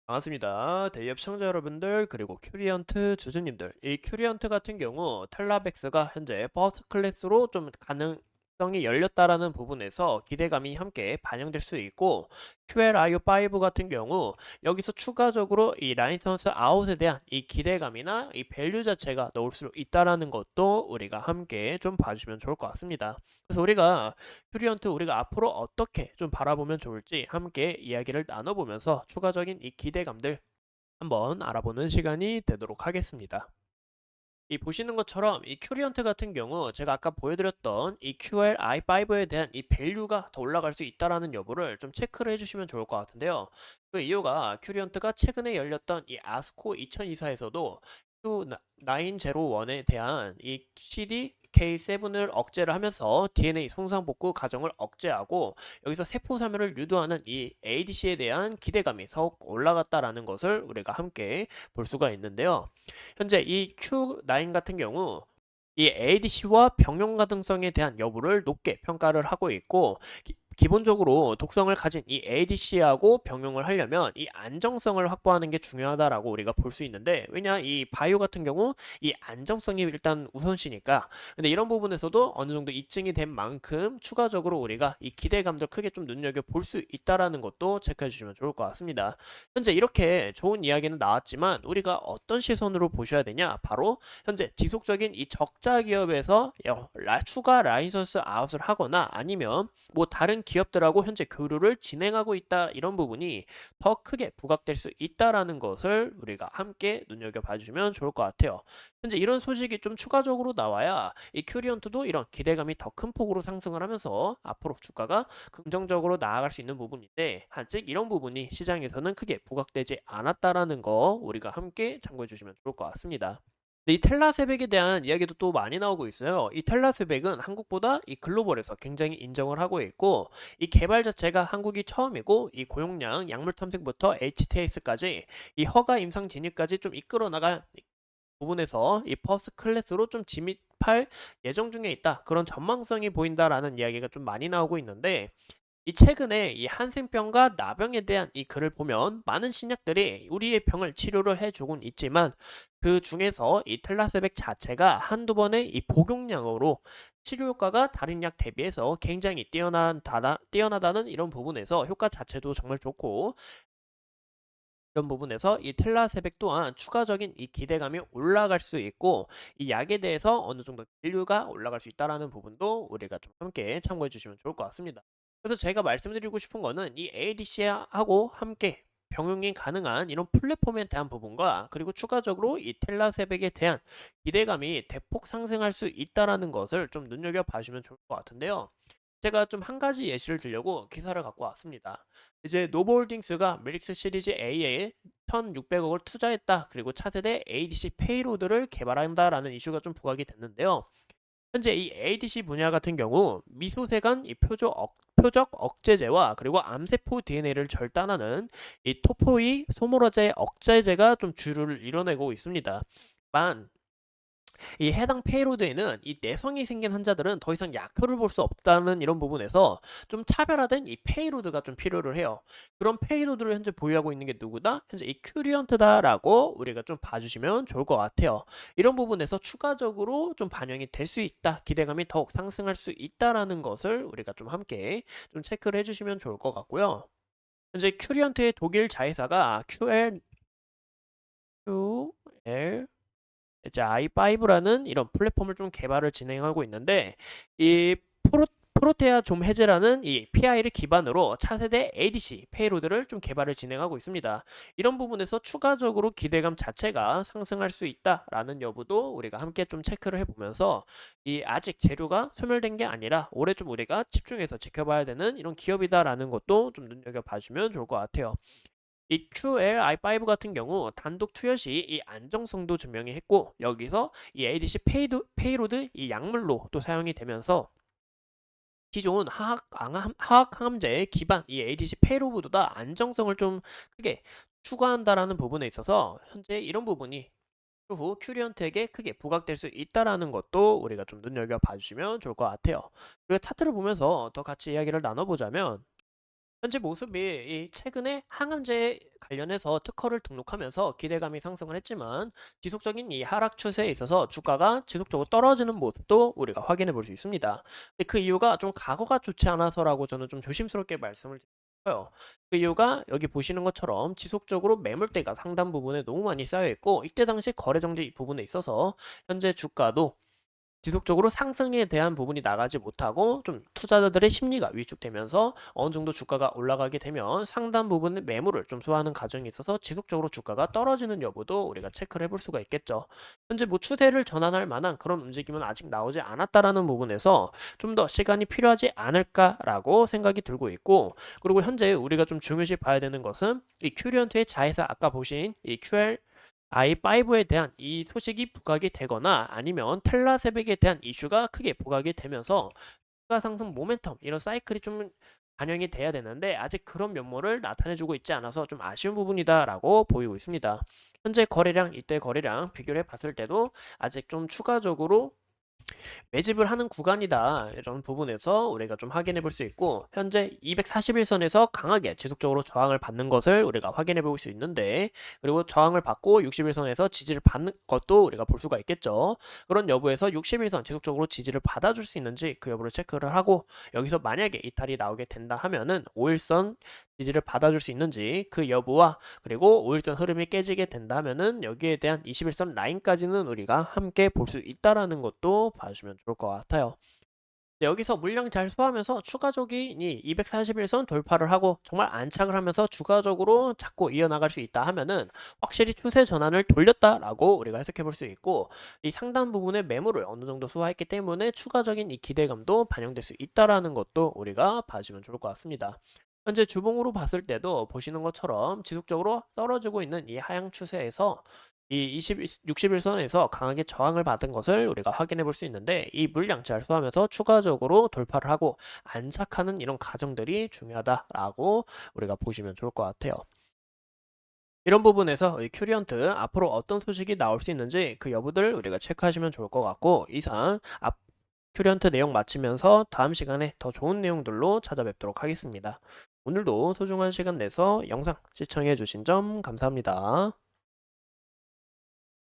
반갑습니다. 대기업 시청자 여러분들 그리고 큐리언트 주주님들, 이 큐리언트 같은 경우 텔라백스가 현재 퍼스트 클래스로 좀 가능성이 열렸다라는 부분에서 기대감이 함께 반영될 수 있고, QLIO5 같은 경우 여기서 추가적으로 이 라이선스 아웃에 대한 이 기대감이나 이 밸류 자체가 넣을 수 있다라는 것도 우리가 함께 좀 봐주면 좋을 것 같습니다. 그래서 우리가 앞으로 어떻게 좀 바라보면 좋을지 함께 이야기를 나눠보면서 추가적인 이 기대감들 한번 알아보는 시간이 되도록 하겠습니다. 이 보시는 것처럼 이 큐리언트 같은 경우 제가 아까 보여드렸던 이 QLI5에 대한 이 밸류가 더 올라갈 수 있다라는 여부를 좀 체크를 해주시면 좋을 것 같은데요. 그 이유가 큐리언트가 최근에 열렸던 이 아스코 2024에서도 Q901에 대한 이 CDK7을 억제를 하면서 DNA 손상복구 과정을 억제하고 여기서 세포 사멸을 유도하는 이 ADC에 대한 기대감이 더욱 올라갔다라는 것을 우리가 함께 볼 수가 있는데요. 현재 이 Q9 같은 경우 이 ADC와 병용 가능성에 대한 여부를 높게 평가를 하고 있고, 기본적으로 독성을 가진 이 ADC하고 병용을 하려면 이 안정성을 확보하는 게 중요하다라고 우리가 볼 수 있는데, 왜냐 이 바이오 같은 경우 이 안정성이 일단 우선시니까. 근데 이런 부분에서도 어느 정도 입증이 된 만큼 추가적으로 우리가 이 기대감도 크게 좀 눈여겨 볼 수 있다라는 것도 체크해 주시면 좋을 것 같습니다. 현재 이렇게 좋은 이야기는 나왔지만 우리가 어떤 시선으로 보셔야 되냐, 바로 현재 지속적인 이 적자 기업에서 추가 라이선스 아웃을 하거나 아니면 뭐 다른 기업들하고 현재 교류를 진행하고 있다, 이런 부분이 더 크게 부각될 수 있다라는 것을 우리가 함께 눈여겨봐 주면 좋을 것 같아요. 현재 이런 소식이 좀 추가적으로 나와야 이 큐리언트도 이런 기대감이 더 큰 폭으로 상승을 하면서 앞으로 주가가 긍정적으로 나아갈 수 있는 부분인데, 아직 이런 부분이 시장에서는 크게 부각되지 않았다라는 거 우리가 함께 참고해 주시면 좋을 것 같습니다. 네, 이 텔라세백에 대한 이야기도 또 많이 나오고 있어요. 이 텔라세백은 한국보다 이 글로벌에서 굉장히 인정을 하고 있고, 이 개발 자체가 한국이 처음이고, 이 고용량 약물 탐색부터 HTS까지 이 허가 임상 진입까지 좀 이끌어 나갈 부분에서 이 퍼스트 클래스로 좀 진입할 예정 중에 있다, 그런 전망성이 보인다라는 이야기가 좀 많이 나오고 있는데, 이 최근에 이 한센병과 나병에 대한 이 글을 보면 많은 신약들이 우리의 병을 치료를 해주곤 있지만, 그 중에서 이 텔라세백 자체가 한두 번의 이 복용량으로 치료 효과가 다른 약 대비해서 굉장히 뛰어나다는 이런 부분에서 효과 자체도 정말 좋고, 이런 부분에서 이 텔라세백 또한 추가적인 이 기대감이 올라갈 수 있고, 이 약에 대해서 어느 정도 밸류가 올라갈 수 있다라는 부분도 우리가 좀 함께 참고해 주시면 좋을 것 같습니다. 그래서 제가 말씀드리고 싶은 거는 이 ADC하고 함께 병용이 가능한 이런 플랫폼에 대한 부분과, 그리고 추가적으로 이 텔라세백에 대한 기대감이 대폭 상승할 수 있다라는 것을 좀 눈여겨 봐주면 좋을 것 같은데요. 제가 좀 한 가지 예시를 들려고 기사를 갖고 왔습니다. 이제 노보홀딩스가 멜릭스 시리즈 A에 1,600억을 투자했다, 그리고 차세대 ADC 페이로드를 개발한다라는 이슈가 좀 부각이 됐는데요. 현재 이 ADC 분야 같은 경우 미소세간 이 표적 억제제와 그리고 암세포 DNA를 절단하는 이 토포이 소모라제 억제제가 좀 주를 이뤄내고 있습니다. 만 이 해당 페이로드에는 이 내성이 생긴 환자들은 더 이상 약효를 볼 수 없다는 이런 부분에서 좀 차별화된 이 페이로드가 좀 필요를 해요. 그런 페이로드를 현재 보유하고 있는 게 누구다? 현재 이 큐리언트다라고 우리가 좀 봐주시면 좋을 것 같아요. 이런 부분에서 추가적으로 좀 반영이 될 수 있다, 기대감이 더욱 상승할 수 있다라는 것을 우리가 좀 함께 좀 체크를 해주시면 좋을 것 같고요. 현재 큐리언트의 독일 자회사가 QL 이제 i5라는 이런 플랫폼을 좀 개발을 진행하고 있는데, 이 프로테아 좀 해제라는 이 PI를 기반으로 차세대 ADC 페이로드를 좀 개발을 진행하고 있습니다. 이런 부분에서 추가적으로 기대감 자체가 상승할 수 있다라는 여부도 우리가 함께 좀 체크를 해보면서, 이 아직 재료가 소멸된 게 아니라 올해 좀 우리가 집중해서 지켜봐야 되는 이런 기업이다라는 것도 좀 눈여겨봐주면 좋을 것 같아요. 이 QLI5 같은 경우 단독 투여 시 이 안정성도 증명이 했고, 여기서 이 ADC 페이로드 이 약물로 또 사용이 되면서 기존 화학 항암제 기반 이 ADC 페이로드보다 안정성을 좀 크게 추구한다라는 부분에 있어서 현재 이런 부분이 추후 큐리언트에게 크게 부각될 수 있다라는 것도 우리가 좀 눈여겨 봐주시면 좋을 것 같아요. 우리가 차트를 보면서 더 같이 이야기를 나눠보자면, 현재 모습이 이 최근에 항암제 관련해서 특허를 등록하면서 기대감이 상승을 했지만 지속적인 이 하락 추세에 있어서 주가가 지속적으로 떨어지는 모습도 우리가 확인해 볼 수 있습니다. 근데 그 이유가 좀 과거가 좋지 않아서라고 저는 좀 조심스럽게 말씀을 드려요. 그 이유가 여기 보시는 것처럼 지속적으로 매물대가 상단 부분에 너무 많이 쌓여 있고 이때 당시 거래 정지 부분에 있어서 현재 주가도 지속적으로 상승에 대한 부분이 나가지 못하고 좀 투자자들의 심리가 위축되면서 어느 정도 주가가 올라가게 되면 상당 부분의 매물을 좀 소화하는 과정이 있어서 지속적으로 주가가 떨어지는 여부도 우리가 체크를 해볼 수가 있겠죠. 현재 뭐 추세를 전환할 만한 그런 움직임은 아직 나오지 않았다라는 부분에서 좀 더 시간이 필요하지 않을까라고 생각이 들고 있고, 그리고 현재 우리가 좀 중요시 봐야 되는 것은 이 큐리언트의 자회사 아까 보신 이 QL i5에 대한 이 소식이 부각이 되거나 아니면 텔라 새벽에 대한 이슈가 크게 부각이 되면서 주가 상승 모멘텀 이런 사이클이 좀 반영이 돼야 되는데 아직 그런 면모를 나타내주고 있지 않아서 좀 아쉬운 부분이다라고 보이고 있습니다. 현재 거래량, 이때 거래량 비교를 해봤을 때도 아직 좀 추가적으로 매집을 하는 구간이다 이런 부분에서 우리가 좀 확인해 볼 수 있고, 현재 241선에서 강하게 지속적으로 저항을 받는 것을 우리가 확인해 볼 수 있는데, 그리고 저항을 받고 61선에서 지지를 받는 것도 우리가 볼 수가 있겠죠. 그런 여부에서 61선 지속적으로 지지를 받아줄 수 있는지 그 여부를 체크를 하고, 여기서 만약에 이탈이 나오게 된다 하면은 5일선 지지를 받아줄 수 있는지 그 여부와, 그리고 5일선 흐름이 깨지게 된다면은 여기에 대한 21선 라인까지는 우리가 함께 볼 수 있다라는 것도 봐주시면 좋을 것 같아요. 네, 여기서 물량 잘 소화하면서 추가적인 이 241선 돌파를 하고 정말 안착을 하면서 추가적으로 자꾸 이어나갈 수 있다 하면은 확실히 추세 전환을 돌렸다라고 우리가 해석해 볼 수 있고, 이 상단 부분의 매물을 어느 정도 소화했기 때문에 추가적인 이 기대감도 반영될 수 있다라는 것도 우리가 봐주면 좋을 것 같습니다. 현재 주봉으로 봤을 때도 보시는 것처럼 지속적으로 떨어지고 있는 이 하향 추세에서 이 61선에서 강하게 저항을 받은 것을 우리가 확인해 볼 수 있는데, 이 물량 잘 소화하면서 추가적으로 돌파를 하고 안착하는 이런 과정들이 중요하다라고 우리가 보시면 좋을 것 같아요. 이런 부분에서 이 큐리언트 앞으로 어떤 소식이 나올 수 있는지 그 여부들 우리가 체크하시면 좋을 것 같고, 이상 큐리언트 내용 마치면서 다음 시간에 더 좋은 내용들로 찾아뵙도록 하겠습니다. 오늘도 소중한 시간 내서 영상 시청해 주신 점 감사합니다.